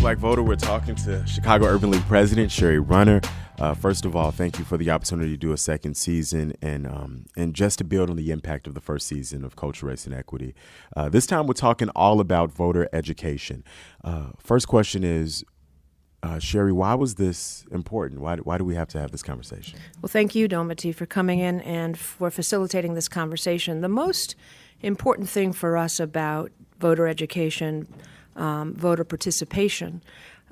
Black Voter. We're talking to Chicago Urban League President Shari Runner. First of all, thank you for the opportunity to do a second season and just to build on the impact of the first season of Culture, Race, and Equity. This time we're talking all about voter education. First question is, Shari, why was this important? Why do we have to have this conversation? Well, thank you, Domity, for coming in and for facilitating this conversation. The most important thing for us about voter education, voter participation,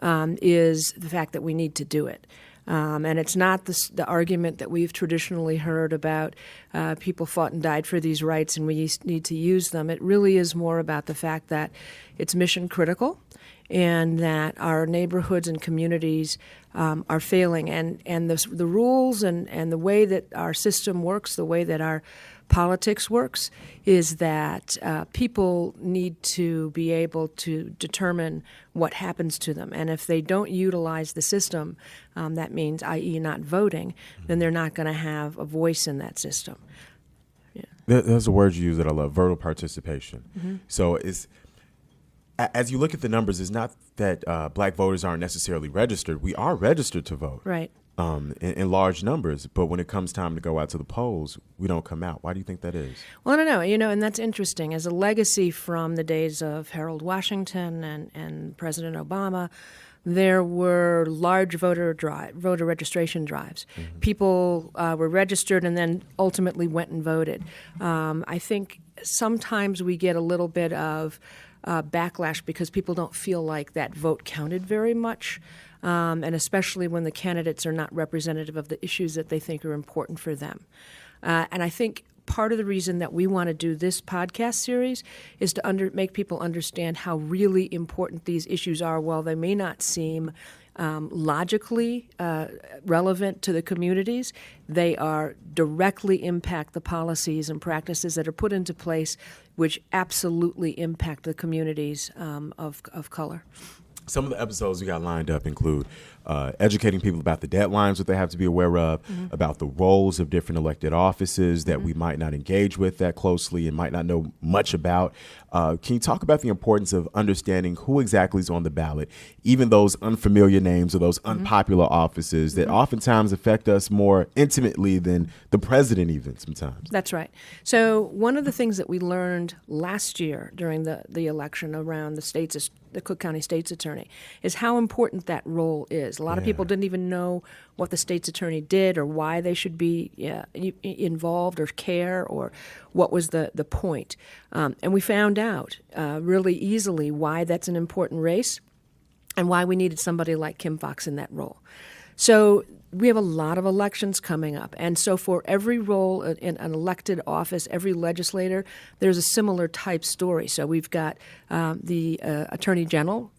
is the fact that we need to do it. And it's not the argument that we've traditionally heard about people fought and died for these rights and we need to use them. It really is more about the fact that it's mission critical and that our neighborhoods and communities are failing. And the rules and the way that our system works, the way that our politics works, is that people need to be able to determine what happens to them. And if they don't utilize the system, that means, i.e. not voting, then they're not going to have a voice in that system. Yeah. There's a word you use that I love, voter participation. Mm-hmm. So as you look at the numbers, it's not that black voters aren't necessarily registered. We are registered to vote. Right. In large numbers, but when it comes time to go out to the polls, we don't come out. Why do you think that is? Well, I don't know, and that's interesting. As a legacy from the days of Harold Washington and President Obama, there were large voter registration drives. Mm-hmm. People were registered and then ultimately went and voted. I think sometimes we get a little bit of backlash because people don't feel like that vote counted very much. And especially when the candidates are not representative of the issues that they think are important for them. And I think part of the reason that we want to do this podcast series is to make people understand how really important these issues are. While they may not seem logically relevant to the communities, they are directly impact the policies and practices that are put into place, which absolutely impact the communities of color. Some of the episodes we got lined up include educating people about the deadlines that they have to be aware of, mm-hmm. about the roles of different elected offices that we might not engage with that closely and might not know much about. Can you talk about the importance of understanding who exactly is on the ballot, even those unfamiliar names or those unpopular offices that oftentimes affect us more intimately than the president even sometimes? That's right. So one of the things that we learned last year during the election around the Cook County State's Attorney is how important that role is. A lot of people didn't even know what the state's attorney did or why they should be involved or care or what was the point. And we found out really easily why that's an important race and why we needed somebody like Kim Foxx in that role. So we have a lot of elections coming up. And so for every role in an elected office, every legislator, there's a similar type story. So we've got the Attorney General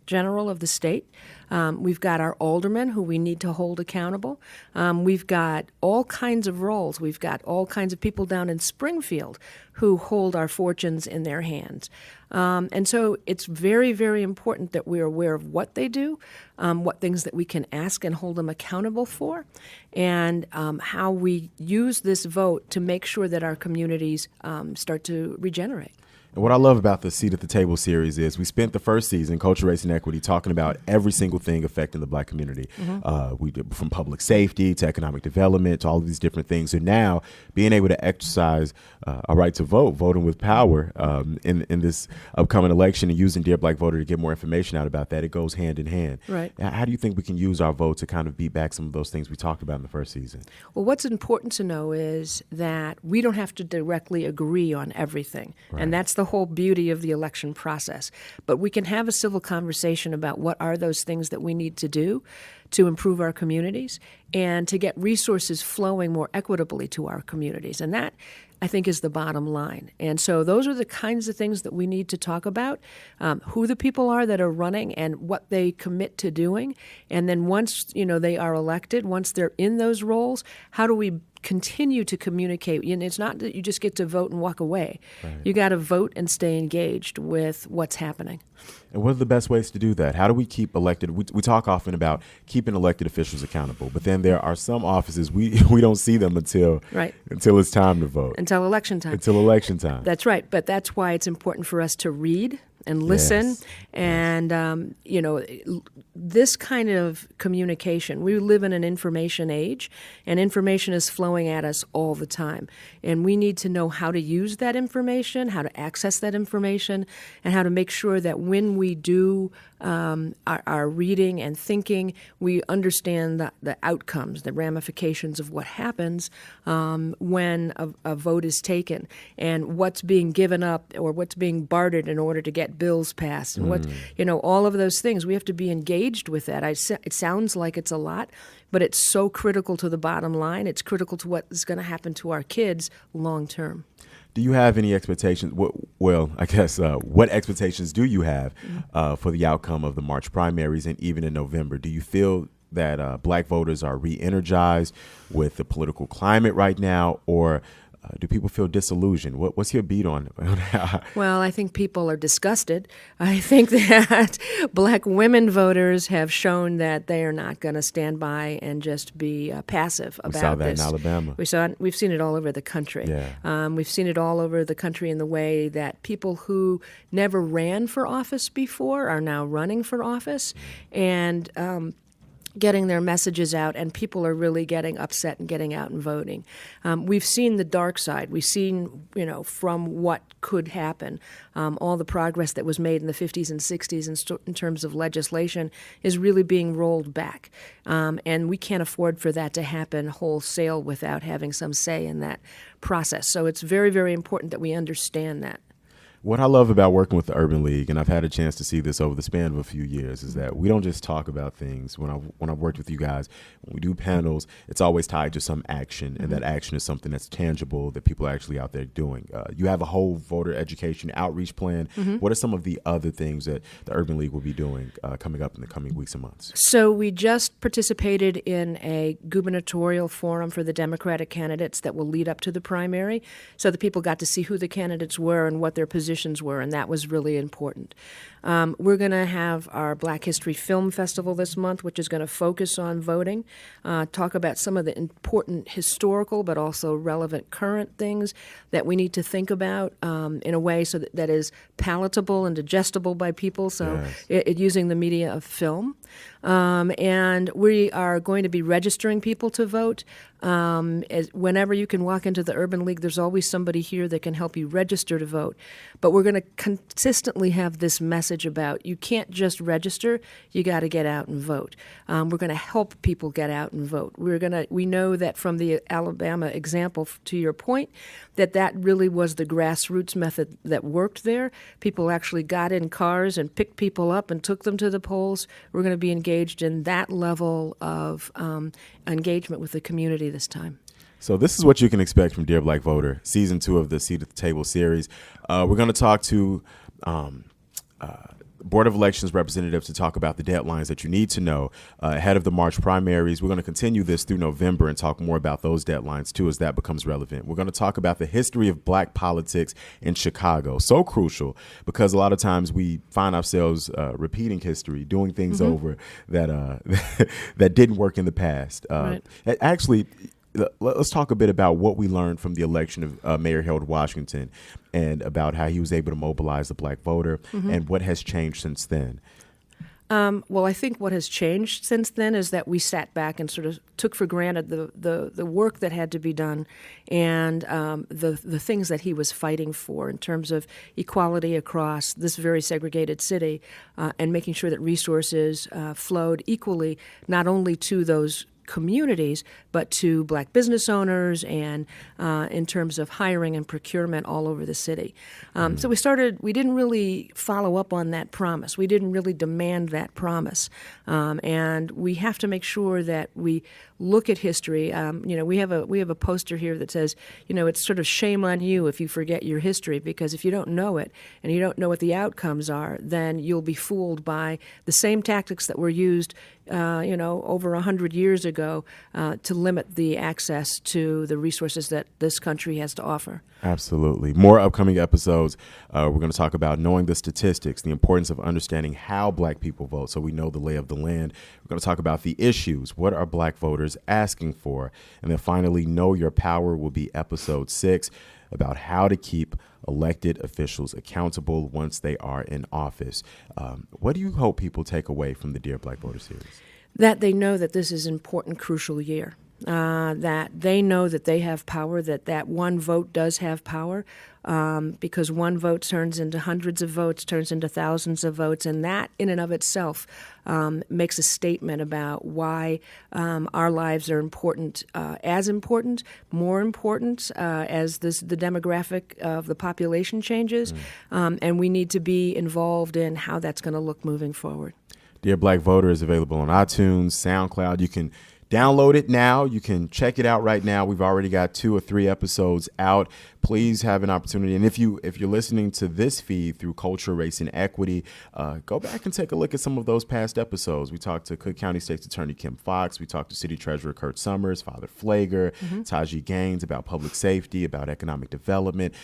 of the state. We've got our aldermen who we need to hold accountable. We've got all kinds of roles. We've got all kinds of people down in Springfield who hold our fortunes in their hands. And so it's very, very important that we're aware of what they do, what things that we can ask and hold them accountable for, and how we use this vote to make sure that our communities start to regenerate. And what I love about the Seat at the Table series is we spent the first season, Culture, Race, and Equity, talking about every single thing affecting the black community. Mm-hmm. We did from public safety to economic development to all of these different things. And now being able to exercise our right to vote, voting with power in this upcoming election and using Dear Black Voter to get more information out about that, it goes hand in hand. Right. How do you think we can use our vote to kind of beat back some of those things we talked about in the first season? Well, what's important to know is that we don't have to directly agree on everything. Right. And that's the whole beauty of the election process. But we can have a civil conversation about what are those things that we need to do to improve our communities and to get resources flowing more equitably to our communities. And that, I think, is the bottom line. And so those are the kinds of things that we need to talk about, who the people are that are running and what they commit to doing. And then once, they are elected, once they're in those roles, how do we continue to communicate? And it's not that you just get to vote and walk away. Right. You got to vote and stay engaged with what's happening. And what are the best ways to do that? How do we keep elected? We talk often about keeping elected officials accountable, but then there are some offices we don't see them until it's time to vote. Until election time. Until election time. That's right. But that's why it's important for us to read and listen. Yes. And, this kind of communication, we live in an information age, and information is flowing at us all the time. And we need to know how to use that information, how to access that information, and how to make sure that when we do our reading and thinking, we understand the outcomes, the ramifications of what happens when a vote is taken, and what's being given up or what's being bartered in order to get bills passed, and all of those things. We have to be engaged with that. It sounds like it's a lot, but it's so critical to the bottom line. It's critical to what is going to happen to our kids long term. Do you have any expectations? Well, I guess what expectations do you have for the outcome of the March primaries and even in November? Do you feel that black voters are re-energized with the political climate right now, or do people feel disillusioned? What's your beat on how? Well, I think people are disgusted. I think that black women voters have shown that they are not going to stand by and just be passive about this. We saw that in Alabama. We've seen it all over the country. Yeah. We've seen it all over the country in the way that people who never ran for office before are now running for office, and getting their messages out, and people are really getting upset and getting out and voting. We've seen the dark side. We've seen, from what could happen, all the progress that was made in the 50s and 60s in terms of legislation is really being rolled back. And we can't afford for that to happen wholesale without having some say in that process. So it's very, very important that we understand that. What I love about working with the Urban League, and I've had a chance to see this over the span of a few years, is that we don't just talk about things. When I've worked with you guys, when we do panels, it's always tied to some action, and that action is something that's tangible that people are actually out there doing. You have a whole voter education outreach plan. What are some of the other things that the Urban League will be doing coming up in the coming weeks and months? So we just participated in a gubernatorial forum for the Democratic candidates that will lead up to the primary, so the people got to see who the candidates were and what their positions were, and that was really important. We're going to have our Black History Film Festival this month, which is going to focus on voting, talk about some of the important historical but also relevant current things that we need to think about in a way so that is palatable and digestible by people, so using the media of film. And we are going to be registering people to vote. Whenever you can walk into the Urban League, there's always somebody here that can help you register to vote. But we're going to consistently have this message about you can't just register, you got to get out and vote. We're going to help people get out and vote. We know that from the Alabama example, to your point, that really was the grassroots method that worked there. People actually got in cars and picked people up and took them to the polls. We're going to be engaged in that level of engagement with the community this time. So this is what you can expect from Dear Black Voter, Season 2 of the Seat at the Table series. We're going to talk to Board of Elections representatives to talk about the deadlines that you need to know ahead of the March primaries. We're going to continue this through November and talk more about those deadlines, too, as that becomes relevant. We're going to talk about the history of black politics in Chicago. So crucial, because a lot of times we find ourselves repeating history, doing things over that that didn't work in the past. Right. Actually, let's talk a bit about what we learned from the election of Mayor Harold Washington and about how he was able to mobilize the black voter and what has changed since then. Well, I think what has changed since then is that we sat back and sort of took for granted the work that had to be done and the things that he was fighting for in terms of equality across this very segregated city and making sure that resources flowed equally not only to those communities, but to black business owners and in terms of hiring and procurement all over the city. So we didn't really follow up on that promise. We didn't really demand that promise. And we have to make sure that we look at history. We have a poster here that says, it's sort of shame on you if you forget your history, because if you don't know it and you don't know what the outcomes are, then you'll be fooled by the same tactics that were used over 100 years ago to limit the access to the resources that this country has to offer. Absolutely. More upcoming episodes. We're going to talk about knowing the statistics, the importance of understanding how black people vote so we know the lay of the land. We're going to talk about the issues. What are black voters asking for? And then finally, Know Your Power will be episode 6. about how to keep elected officials accountable once they are in office. What do you hope people take away from the Dear Black Voter series? That they know that this is an important, crucial year. That they know that they have power, that one vote does have power, because one vote turns into hundreds of votes, turns into thousands of votes, and that in and of itself makes a statement about why our lives are important, more important as the demographic of the population changes, and we need to be involved in how that's going to look moving forward. Dear Black Voter is available on iTunes, SoundCloud. You can download it now. You can check it out right now. We've already got 2 or 3 episodes out. Please have an opportunity. And if you're listening to this feed through Culture, Race, and Equity, go back and take a look at some of those past episodes. We talked to Cook County State's Attorney Kim Fox. We talked to City Treasurer Kurt Summers, Father Flager, Taji Gaines about public safety, about economic development,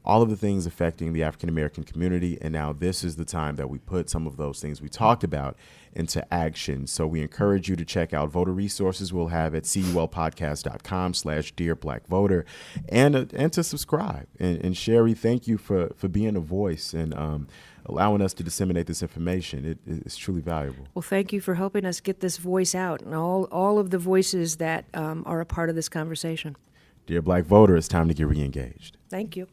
all of the things affecting the African American community. And now this is the time that we put some of those things we talked about into action. So we encourage you to check out voter resources we'll have at culpodcast.com/dearblackvoter and to subscribe. And Shari, thank you for being a voice and allowing us to disseminate this information. It's truly valuable. Well, thank you for helping us get this voice out and all of the voices that are a part of this conversation. Dear Black Voter, it's time to get re-engaged. Thank you.